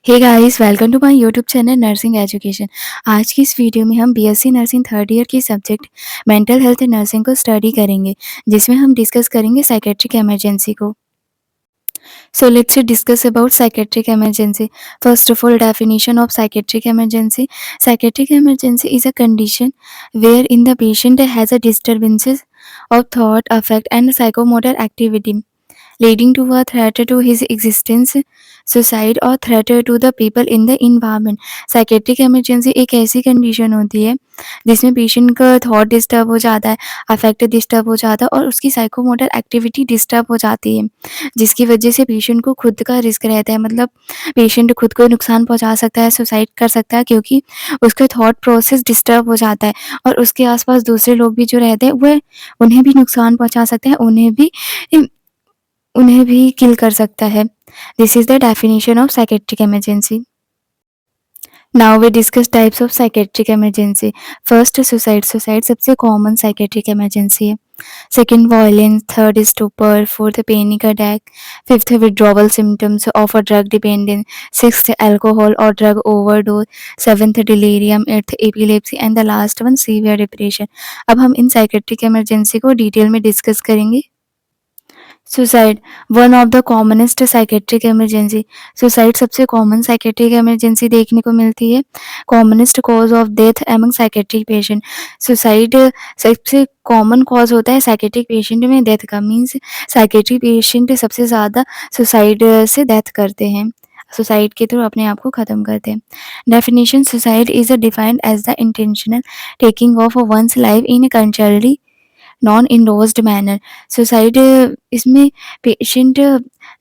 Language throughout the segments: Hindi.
Hey guys, welcome to my YouTube channel nursing education. आज की इस वीडियो में हम बीएससी नर्सिंग थर्ड ईयर की सब्जेक्ट मेंटल हेल्थ नर्सिंग को स्टडी करेंगे, जिसमें हम डिस्कस करेंगे साइकेट्रिक इमरजेंसी को। So let's discuss about psychiatric emergency. First of all, definition of psychiatric emergency. Psychiatric emergency is a condition wherein the patient has a disturbances of thought, affect, and psychomotor activity leading to a threat to his existence, suicide और threat to the people in the environment. Psychiatric emergency एक ऐसी कंडीशन होती है जिसमें पेशेंट का थॉट डिस्टर्ब हो जाता है, अफेक्ट डिस्टर्ब हो जाता है और उसकी साइकोमोटर एक्टिविटी डिस्टर्ब हो जाती है, जिसकी वजह से पेशेंट को खुद का रिस्क रहता है। मतलब पेशेंट खुद को नुकसान पहुंचा सकता है, सुसाइड कर सकता है, क्योंकि उसका थॉट प्रोसेस डिस्टर्ब हो जाता है और उसके आसपास दूसरे लोग भी जो रहते हैं वह उन्हें भी नुकसान पहुंचा सकते हैं, उन्हें भी किल कर सकता है। This is the definition of psychiatric emergency. Now we discuss types of psychiatric emergency. First, suicide. Suicide सबसे कॉमन साइकेट्रिक इमरजेंसी है। Second, violence. Third, stupor. Fourth, panic attack. Fifth, withdrawal symptoms of a drug dependence. Sixth, alcohol और drug overdose. Seventh, delirium. Eighth, epilepsy and the last one, severe depression. अब हम इन साइकेट्रिक इमरजेंसी को डिटेल में डिस्कस करेंगे। Suicide, one of the commonest psychiatric emergency. Suicide सबसे कॉमन साइकेट्रिक इमरजेंसी देखने को मिलती है। Commonest cause of death among psychiatric patient. Suicide सबसे कॉमन कॉज होता है साइकेट्रिक पेशेंट में डेथ का। मीन्स साइकेट्रिक पेशेंट सबसे ज़्यादा सुसाइड से डेथ करते हैं, सुसाइड के थ्रू अपने आप को ख़त्म करते हैं। Definition, suicide is defined as the intentional taking of one's life in controlled non endorsed manner. Suicide इसमें पेशेंट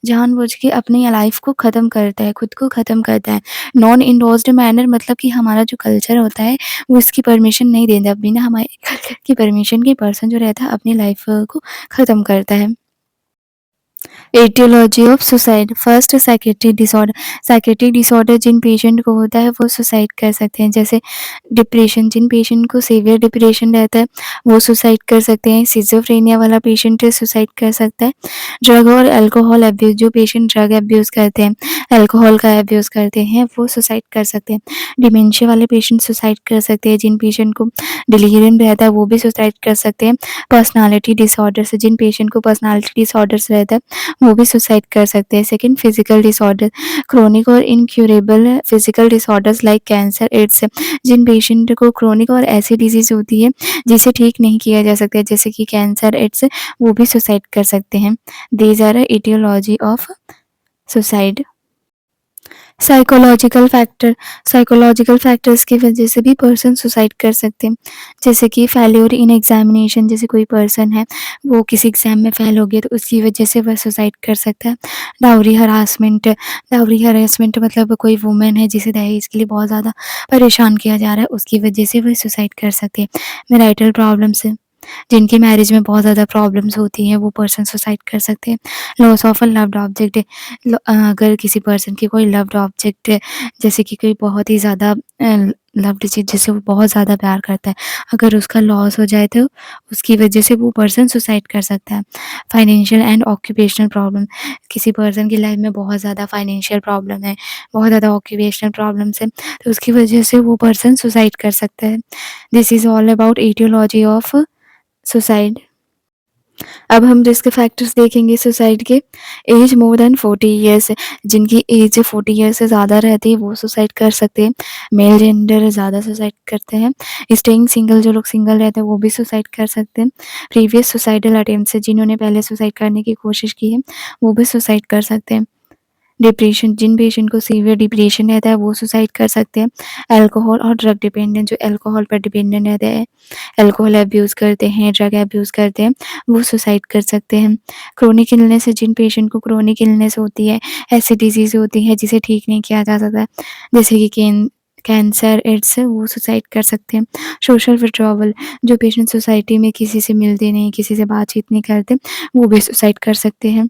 जानबूझ के अपनी लाइफ को ख़त्म करता है, खुद को ख़त्म करता है। नॉन इंडोर्स्ड मैनर मतलब कि हमारा जो कल्चर होता है वो इसकी परमिशन नहीं देता। बिना हमारे कल्चर की परमिशन के पर्सन जो रहता है अपनी लाइफ को ख़त्म करता है। Aetiology of suicide. First, psychiatric disorder. Psychiatric disorder जिन पेशेंट को होता है वो सुसाइड कर सकते हैं, जैसे डिप्रेशन। जिन पेशेंट को सीवियर डिप्रेशन रहता है वो सुसाइड कर सकते हैं। सिजोफ्रेनिया वाला पेशेंट सुसाइड कर सकता है। ड्रग और अल्कोहल अब्यूज़, जो पेशेंट ड्रग अब्यूज़ करते हैं, अल्कोहल का अब्यूज़ करते हैं, वो सुसाइड कर सकते हैं। डिमेंशिया वाले पेशेंट सुसाइड कर सकते हैं। जिन पेशेंट को डिलीरियम रहता है वो भी सुसाइड कर सकते हैं। पर्सनालिटी डिसऑर्डर्स, जिन पेशेंट को पर्सनालिटी डिसऑर्डर्स रहता है वो भी सुसाइड कर सकते हैं। Second, physical disorder. क्रोनिक और incurable physical disorders like cancer, AIDS. जिन पेशेंट को क्रोनिक और ऐसी डिजीज होती है जिसे ठीक नहीं किया जा सकता, जैसे कि कैंसर, एड्स, वो भी सुसाइड कर सकते हैं। These are aetiology of suicide. Psychological factor. Psychological factors की वजह से भी पर्सन सुसाइड कर सकते हैं, जैसे कि फेल्योर इन एग्जामिनेशन। जैसे कोई पर्सन है वो किसी एग्जाम में फेल हो गया तो उसकी वजह से वह सुसाइड कर सकता है। Dowry harassment. डाउरी हरासमेंट मतलब कोई वुमेन है जिसे दहेज के लिए बहुत ज़्यादा परेशान किया जा रहा है, उसकी वजह से वह सुसाइड कर सकते हैं। मैरिटल प्रॉब्लम्स, जिनकी मैरिज में बहुत ज़्यादा प्रॉब्लम्स होती हैं वो पर्सन सुसाइड कर सकते हैं। Loss of a loved object. अगर किसी पर्सन की कोई लव्ड ऑब्जेक्ट है, जैसे कि कोई बहुत ही ज़्यादा लव्ड चीज़ जिसे वो बहुत ज़्यादा प्यार करता है, अगर उसका लॉस हो जाए तो उसकी वजह से वो पर्सन सुसाइड कर सकता है। Financial and occupational problem. किसी पर्सन की लाइफ में बहुत ज़्यादा फाइनेंशियल प्रॉब्लम है, बहुत ज़्यादा ऑक्यूपेशनल प्रॉब्लम्स है, तो उसकी वजह से वो पर्सन सुसाइड कर सकता है। This is all about aetiology of suicide. अब हम रिस्क फैक्टर्स देखेंगे सुसाइड के। Age more than 40 years. जिनकी एज 40 ईयर्स से ज़्यादा रहती है वो सुसाइड कर सकते हैं। मेल जेंडर ज़्यादा सुसाइड करते हैं। स्टेइंग सिंगल, जो लोग सिंगल रहते हैं वो भी सुसाइड कर सकते हैं। प्रीवियस सुसाइडल अटेम्प्ट्स, जिन्होंने पहले सुसाइड करने की कोशिश की है वो भी सुसाइड कर सकते हैं। डिप्रेशन, जिन पेशेंट को सीवियर डिप्रेशन रहता है वो सुसाइड कर सकते हैं। अल्कोहल और ड्रग डिपेंडेंट, जो अल्कोहल पर डिपेंडेंट रहते हैं, अल्कोहल अब्यूज़ करते हैं, ड्रग अब्यूज़ करते हैं, वो सुसाइड कर सकते हैं। क्रोनिक इलनेस, जिन पेशेंट को क्रोनिक इलनेस होती है, ऐसी डिजीज़ होती है जिसे ठीक नहीं किया जा सकता, जैसे कि कैंसर, एड्स, वो सुसाइड कर सकते हैं। सोशल विथड्रॉवल, जो पेशेंट सोसाइटी में किसी से मिलते नहीं, किसी से बातचीत नहीं करते, वो भी सुसाइड कर सकते हैं।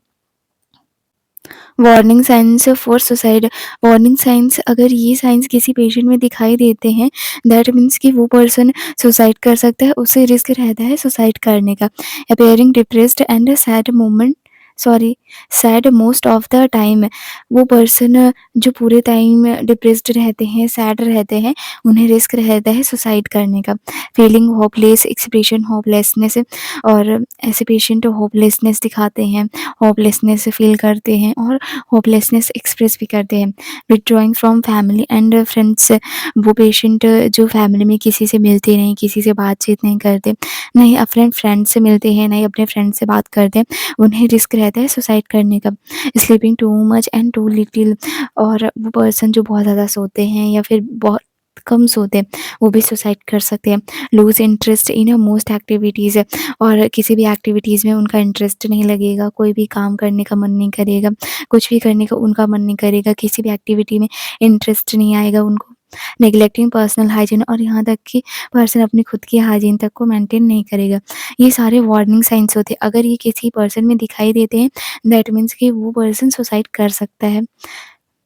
Warning science for suicide. Warning science, अगर ये साइंस किसी पेशेंट में दिखाई देते हैं दैट मीन्स कि वो पर्सन सुसाइड कर सकता है, उसे रिस्क रहता है सुसाइड करने का। Appearing depressed and sad moment, sorry, sad most of the time, वो पर्सन जो पूरे टाइम डिप्रेस्ड रहते हैं, सैड रहते हैं, उन्हें रिस्क रहता है सुसाइड करने का। फीलिंग होपलेस, एक्सप्रेशन होपलेसनेस, और ऐसे पेशेंट होपलेसनेस दिखाते हैं, होपलेसनेस फील करते हैं और होपलेसनेस एक्सप्रेस भी करते हैं। Withdrawing from family and friends, वो पेशेंट जो फैमिली में किसी से मिलते नहीं, किसी से बातचीत नहीं करते, ना ही अपने फ्रेंड से मिलते हैं, ना ही अपने फ्रेंड से बात करते हैं, उन्हें रिस्क रहता है सुसाइड करने का। Sleeping too much and too little, और वो पर्सन जो बहुत ज़्यादा सोते हैं या फिर बहुत कम सोते हैं, वो भी सुसाइड कर सकते हैं। Lose interest in most activities, और किसी भी एक्टिविटीज़ में उनका इंटरेस्ट नहीं लगेगा, कोई भी काम करने का मन नहीं करेगा, कुछ भी करने का उनका मन नहीं करेगा, किसी भी एक्टिविटी में इंटरेस्ट नहीं आएगा उनको। नेग्लेक्टिंग पर्सनल हाइजीन, और यहाँ तक कि पर्सन अपनी खुद की हाइजीन तक को मेंटेन नहीं करेगा। ये सारे वार्निंग साइंस होते हैं। अगर ये किसी पर्सन में दिखाई देते हैं, दैट मीन्स कि वो पर्सन सुसाइड कर सकता है।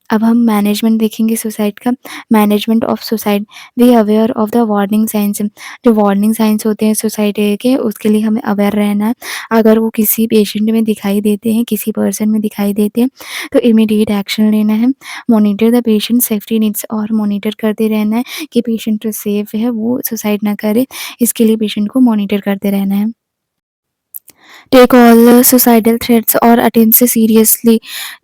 अब हम मैनेजमेंट देखेंगे सुसाइड का। Management of suicide, be aware of the warning science. जो वार्निंग साइंस होते हैं सुसाइड के, उसके लिए हमें अवेयर रहना है। अगर वो किसी पेशेंट में दिखाई देते हैं, किसी पर्सन में दिखाई देते हैं, तो इमीडिएट एक्शन लेना है। Monitor the patient safety needs, और मॉनिटर करते रहना है कि पेशेंट सेफ है, वो सुसाइड ना करे, इसके लिए पेशेंट को मॉनिटर करते रहना है। टेक ऑल सुसाइडल थ्रेट्स और अटेम्प्ट से सीरियसली।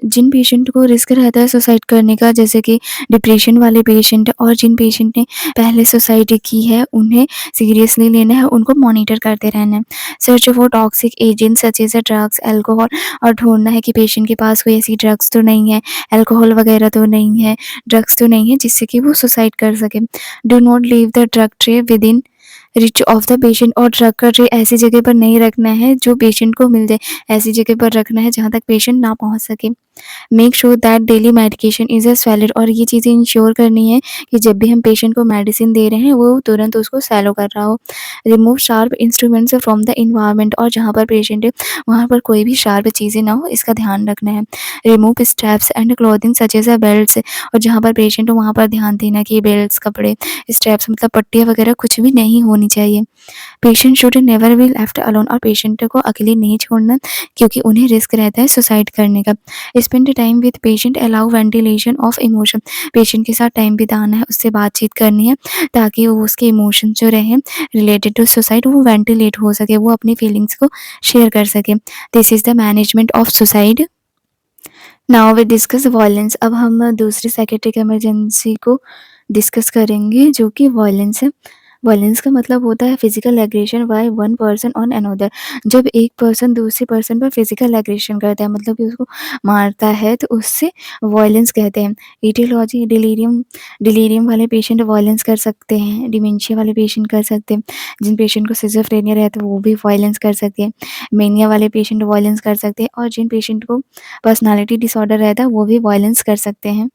जिन पेशेंट को रिस्क रहता है सुसाइड करने का, जैसे कि डिप्रेशन वाले पेशेंट और जिन पेशेंट ने पहले सुसाइड की है, उन्हें सीरियसली लेना है, उनको मॉनिटर करते रहना है। Search for toxic agents such as drugs, alcohol, और ढूंढना है कि पेशेंट के पास कोई ऐसी ड्रग्स तो नहीं है, अल्कोहल वगैरह तो नहीं है, ड्रग्स तो नहीं है जिससे कि वो सुसाइड कर सके। Do not leave the drug tray with in rich of the patient, और ड्रग का ट्रे ऐसी जगह पर नहीं रखना है जो पेशेंट को मिल जाए, ऐसी जगह पर रखना है जहाँ तक पेशेंट ना पहुँच सके। Make sure that daily medication is swallowed, और ये चीज़ें इंश्योर करनी है कि जब भी हम पेशेंट को मेडिसिन दे रहे हैं, वो तुरंत उसको स्वैलो कर रहा हो। Remove sharp instruments from the environment, और जहाँ पर पेशेंट है वहाँ पर कोई भी शार्प चीज़ें ना हो, इसका ध्यान रखना है। Remove straps and clothing such as belts, और जहाँ पर पेशेंट हो वहाँ पर ध्यान देना कि बेल्ट्स, कपड़े, स्ट्रैप्स मतलब पट्टियाँ वगैरह कुछ भी नहीं होनी चाहिए। Patient should never be left alone, और पेशेंट को अकेले नहीं छोड़ना, क्योंकि उन्हें रिस्क रहता है सुसाइड करने का। Spend time with patient, allow ventilation of emotion, patient के साथ टाइम बिताना है, उससे बातचीत करनी है, ताकि वो उसके इमोशन जो रहे रिलेटेड टू सुसाइड, वो वेंटिलेट हो सके, वो अपनी फीलिंग्स को शेयर कर सके। This is the management of suicide. Now we discuss violence. अब हम दूसरी साइकेट्रिक इमरजेंसी को डिस्कस करेंगे, जो कि वायलेंस है। वायलेंस का मतलब होता है physical aggression by one person on another. जब एक पर्सन दूसरे पर्सन पर फिजिकल एग्रेशन करता है, मतलब कि उसको मारता है, तो उससे वायलेंस कहते हैं। ईटियोलॉजी, डिलीरियम, डिलीरियम वाले पेशेंट वायलेंस कर सकते हैं, डिमेंशिया वाले पेशेंट कर सकते हैं, जिन पेशेंट को सिजोफ्रेनिया रहता है वो भी वायलेंस कर सकते हैं, मेनिया वाले पेशेंट वायलेंस कर सकते हैं, और जिन पेशेंट को पर्सनालिटी डिसऑर्डर रहता है वो भी वायलेंस कर सकते हैं।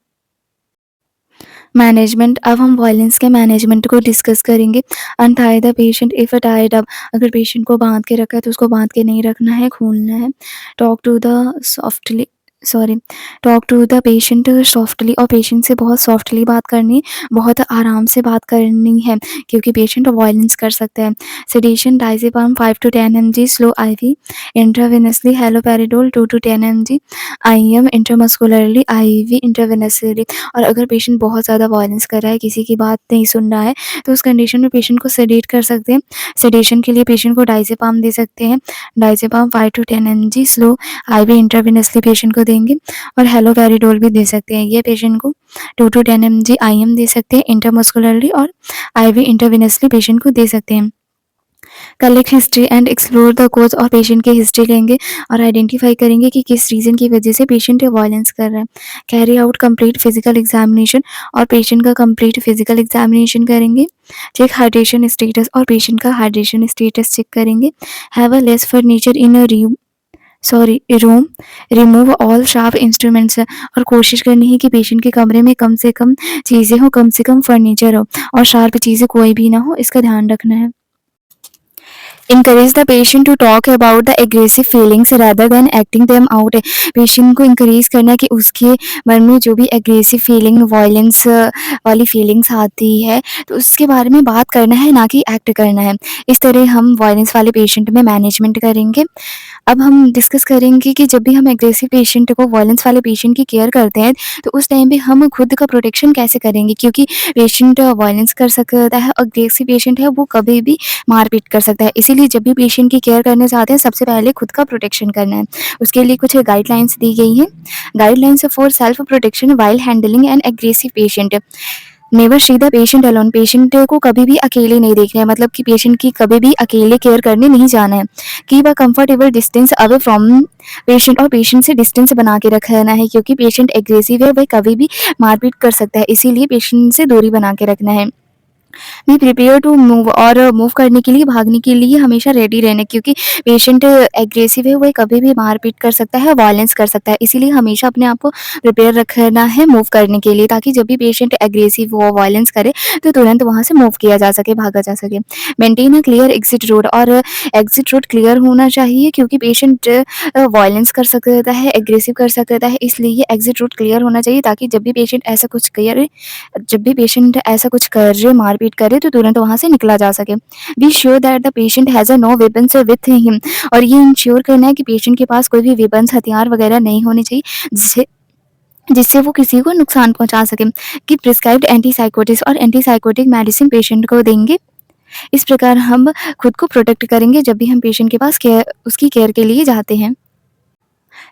मैनेजमेंट, अब हम वायलेंस के मैनेजमेंट को डिस्कस करेंगे। Untie the patient if tied up, अगर पेशेंट को बांध के रखा है तो उसको बांध के नहीं रखना है, खोलना है। Talk to the softly, sorry, talk to the patient softly, और पेशेंट से बहुत सॉफ्टली बात करनी है, बहुत आराम से बात करनी है, क्योंकि पेशेंट वायलेंस कर सकता है। Sedation, diazepam 5 to 10 mg slow IV intravenously, haloperidol 2 to 10 mg IM intramuscularly, IV intravenously. और अगर पेशेंट बहुत ज़्यादा वायलेंस कर रहा है, किसी की बात नहीं सुन रहा है, तो उस कंडीशन में पेशेंट को सेडेट कर सकते हैं। सेडेशन के लिए पेशेंट को डाइज़ेपाम दे सकते हैं। Diazepam 5 to 10 mg slow IV intravenously patient को देंगे, और हैलोपेरिडोल भी दे सकते हैं। ये पेशेंट को 2 to 10 mg आईएम दे सकते हैं इंट्रामस्कुलरली, और आईवी इंट्रावेनसली पेशेंट को दे सकते हैं। Collect history and explore the cause, और पेशेंट की हिस्ट्री लेंगे और आइडेंटिफाई करेंगे कि किस रीज़न की वजह से पेशेंट वायलेंस कर रहा है। Carry out complete physical examination, और पेशेंट का कंप्लीट फिजिकल एग्जामिनेशन करेंगे। चेक हाइड्रेशन स्टेटस, और पेशेंट का हाइड्रेशन स्टेटस चेक करेंगे। Have a less furniture in a room, remove all sharp instruments, और कोशिश करनी है कि पेशेंट के कमरे में कम से कम चीज़ें हो, कम से कम फर्नीचर हो, और शार्प चीज़ें कोई भी ना हो, इसका ध्यान रखना है। encourage the patient to talk about the aggressive feelings rather than acting them out। Patient को encourage करना कि उसके मन में जो भी aggressive feeling, violence वाली feelings आती है तो उसके बारे में बात करना है, ना कि एक्ट करना है। इस तरह हम वायलेंस वाले पेशेंट में मैनेजमेंट करेंगे। अब हम डिस्कस करेंगे कि जब भी हम एग्रेसिव पेशेंट को, वायलेंस वाले पेशेंट की केयर करते हैं तो उस टाइम पे हम खुद का प्रोटेक्शन कैसे करेंगे, क्योंकि पेशेंट वायलेंस कर सकता है और एग्रेसिव पेशेंट है वो कभी भी मारपीट कर सकता है। इसीलिए जब भी पेशेंट की केयर करने जाते हैं सबसे पहले खुद का प्रोटेक्शन करना है। उसके लिए कुछ गाइडलाइंस दी गई हैं। Guidelines for self protection while handling N aggressive patient. Never see the patient alone. Patient को कभी भी अकेले नहीं देखना है, मतलब कि पेशेंट की कभी भी अकेले केयर करने नहीं जाना है। Keep a comfortable distance away from patient. और पेशेंट से डिस्टेंस बना के रखना है, क्योंकि पेशेंट एग्रेसिव है, वह कभी भी मारपीट कर सकता है, इसीलिए पेशेंट से दूरी बना के रखना है। Be prepare to move. और मूव करने के लिए, भागने के लिए हमेशा रेडी रहना, क्योंकि पेशेंट एग्रेसिव है, वह कभी भी मारपीट कर सकता है, वायलेंस कर सकता है, इसीलिए हमेशा अपने आप को प्रिपेयर रखना है मूव करने के लिए, ताकि जब भी पेशेंट एग्रेसिव हो, वायलेंस करे तो तुरंत वहाँ से मूव किया जा सके, भागा जा सके। Maintain a clear exit road. और एग्जिट रोड क्लियर होना चाहिए, क्योंकि पेशेंट वायलेंस कर सकता है, एग्रेसिव कर सकता है, इसलिए एग्जिट रूट क्लियर होना चाहिए, ताकि जब भी पेशेंट ऐसा कुछ करे, मारपीट करे, तो तुरंत वहाँ से निकला जा सके। Be sure that the patient has a no weapons with him. और ये इंश्योर करना है कि पेशेंट के पास कोई भी वेपन्स, हथियार वगैरह नहीं होने चाहिए जिससे जिससे वो किसी को नुकसान पहुंचा सके। कि प्रिस्क्राइब्ड एंटीसाइकोटिक्स। और एंटीसाइकोटिक मेडिसिन पेशेंट को देंगे। इस प्रकार हम खुद को प्रोटेक्ट करेंगे जब भी हम पेशेंट के पास उसकी केयर के लिए जाते हैं।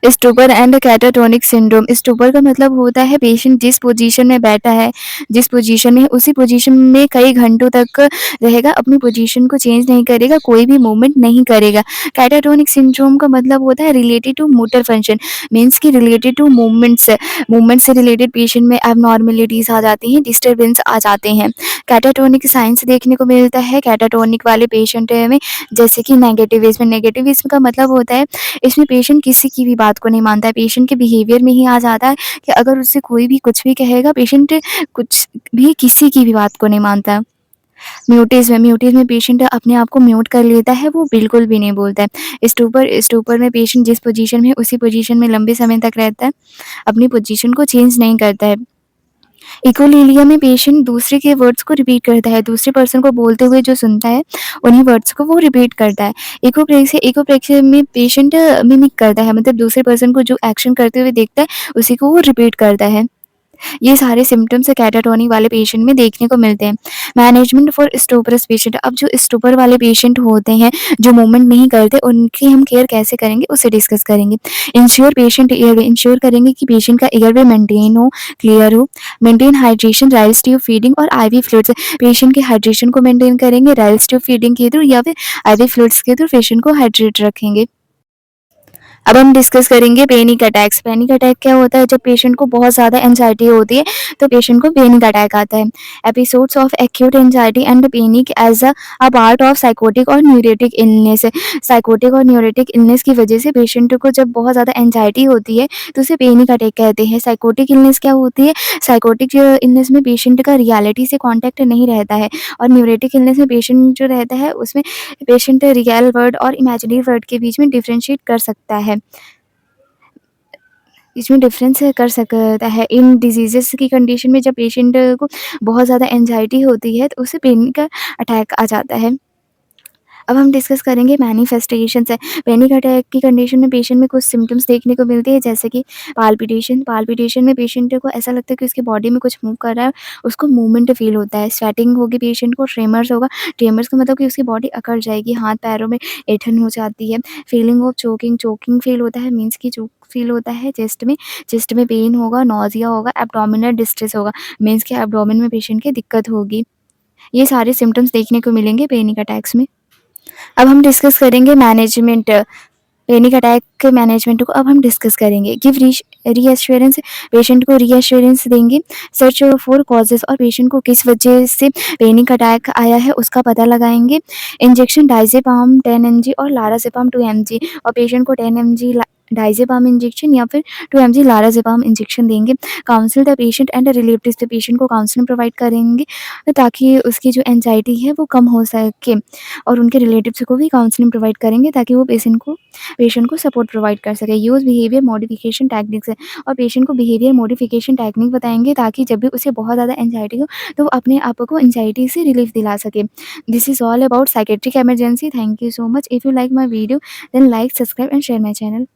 Stupor and catatonic syndrome. Stupor का मतलब होता है पेशेंट जिस पोजीशन में बैठा है, जिस पोजीशन में, उसी पोजीशन में कई घंटों तक रहेगा, अपनी पोजीशन को चेंज नहीं करेगा, कोई भी मूवमेंट नहीं करेगा। कैटाटोनिक सिंड्रोम का मतलब होता है related to motor function, means की रिलेटेड टू मूवमेंट से रिलेटेड पेशेंट में एबनॉर्मेलिटीज आ जाती हैं, डिस्टर्बेंस आ जाते हैं। कैटाटोनिक साइंस देखने को मिलता है कैटाटोनिक वाले पेशेंट में, जैसे कि नेगेटिविज्म। नेगेटिविज्म का मतलब होता है इसमें पेशेंट किसी की भी बात को नहीं मानता है, पेशेंट के बिहेवियर में ही आ जाता है कि अगर उससे कोई भी कुछ भी कहेगा, पेशेंट कुछ भी किसी की भी बात को नहीं मानता। म्यूटिज़ में पेशेंट अपने आप को म्यूट कर लेता है, वो बिल्कुल भी नहीं बोलता है। स्टूपर में पेशेंट जिस पोजीशन में, उसी पोजीशन में लंबे समय तक रहता है, अपनी पोजीशन को चेंज नहीं करता है। इकोलीलिया में पेशेंट दूसरे के वर्ड्स को रिपीट करता है, दूसरे पर्सन को बोलते हुए जो सुनता है उन्हीं वर्ड्स को वो रिपीट करता है। इकोप्रेक्सिया में पेशेंट मिमिक करता है, मतलब दूसरे पर्सन को जो एक्शन करते हुए देखता है उसी को वो रिपीट करता है। ये सारे सिम्पटम्स कैटाटोनी वाले पेशेंट में देखने को मिलते हैं। Management for stuporous patient. अब जो स्टूपर वाले पेशेंट होते हैं, जो मूवमेंट नहीं करते, उनकी हम केयर कैसे करेंगे उसे डिस्कस करेंगे। Ensure patient airway. इंश्योर करेंगे कि पेशेंट का एयरवे मेंटेन हो, क्लियर हो। Maintain hydration, Ryle's tube feeding और आईवी फ्लूइड्स। पेशेंट के हाइड्रेशन को मेंटेन करेंगे राइल्स ट्यूब फीडिंग के थ्रू, या फिर आईवी फ्लूइड्स के थ्रू पेशेंट को हाइड्रेट रखेंगे। अब हम डिस्कस करेंगे पैनिक अटैक्स। पैनिक अटैक क्या होता है? जब पेशेंट को बहुत ज़्यादा एंजाइटी होती है तो पेशेंट को पैनिक अटैक आता है। Episodes of acute anxiety and panic as a part of psychotic और न्यूरोटिक इलनेस। साइकोटिक और न्यूरोटिक इलनेस की वजह से पेशेंट को जब बहुत ज़्यादा एंजाइटी होती है तो उसे पैनिक अटैक कहते हैं। साइकोटिक इलनेस क्या होती है? साइकोटिक इलनेस में पेशेंट का रियलिटी से कॉन्टैक्ट नहीं रहता है, और न्यूरोटिक इलनेस में पेशेंट जो रहता है उसमें पेशेंट रियल वर्ड और इमेजिनरी वर्ड के बीच में डिफरेंशिएट कर सकता है, इसमें डिफरेंस कर सकता है। इन डिजीज़ेज़ की कंडीशन में जब पेशेंट को बहुत ज़्यादा एंजाइटी होती है तो उसे पैनिक अटैक आ जाता है। अब हम डिस्कस करेंगे मैनिफेस्टेशंस है। पैनिक अटैक की कंडीशन में पेशेंट में कुछ सिम्पटम्स देखने को मिलते हैं, जैसे कि पाल्पिटेशन में पेशेंट को ऐसा लगता है कि उसकी बॉडी में कुछ मूव कर रहा है, उसको मूवमेंट फील होता है। स्वेटिंग होगी पेशेंट को, ट्रेमर्स होगा। ट्रेमर्स का मतलब कि उसकी बॉडी अकड़ जाएगी, हाथ पैरों में ऐंठन हो जाती है। फीलिंग ऑफ चोकिंग फील होता है, मीन्स की चोक फील होता है चेस्ट में पेन होगा, नोज़िया होगा, एब्डोमिनल डिस्ट्रेस होगा, मीन्स के एब्डोमेन में पेशेंट की दिक्कत होगी। ये सारे सिम्पटम्स देखने को मिलेंगे पैनिक अटैक्स में। अब हम डिस्कस करेंगे मैनेजमेंट। पैनिक अटैक के मैनेजमेंट को अब हम डिस्कस करेंगे। Give reassurance. पेशेंट को रीएश्योरेंस देंगे। Search for causes. और पेशेंट को किस वजह से पैनिक अटैक आया है उसका पता लगाएंगे। इंजेक्शन डाइजेपाम 10 mg और लारासेपाम 2 mg, और पेशेंट को 10 mg डायज़ेपाम इंजेक्शन या फिर 2 एमजी लाराज़ेपाम इंजेक्शन देंगे। Counsel the patient and relatives, तो पेशेंट को काउंसलिंग प्रोवाइड करेंगे ताकि उसकी जो एंग्ज़ायटी है वो कम हो सके, और उनके रिलेटिव्स को भी काउंसलिंग प्रोवाइड करेंगे ताकि वो पेशेंट को सपोर्ट प्रोवाइड कर सकें। यूज़ बिहेवियर मॉडिफ़िकेशन टेक्निक्स है, और पेशेंट को बिहेवियर मॉडिफ़िकेशन टेक्निक बताएँगे ताकि जब भी उसे बहुत ज़्यादा एंग्ज़ायटी हो तो वो अपने आप को एंग्ज़ायटी से रिलीफ़ दिला सके। This is all about psychiatric emergency. Thank you so much. If you like my video then like, subscribe and share my channel.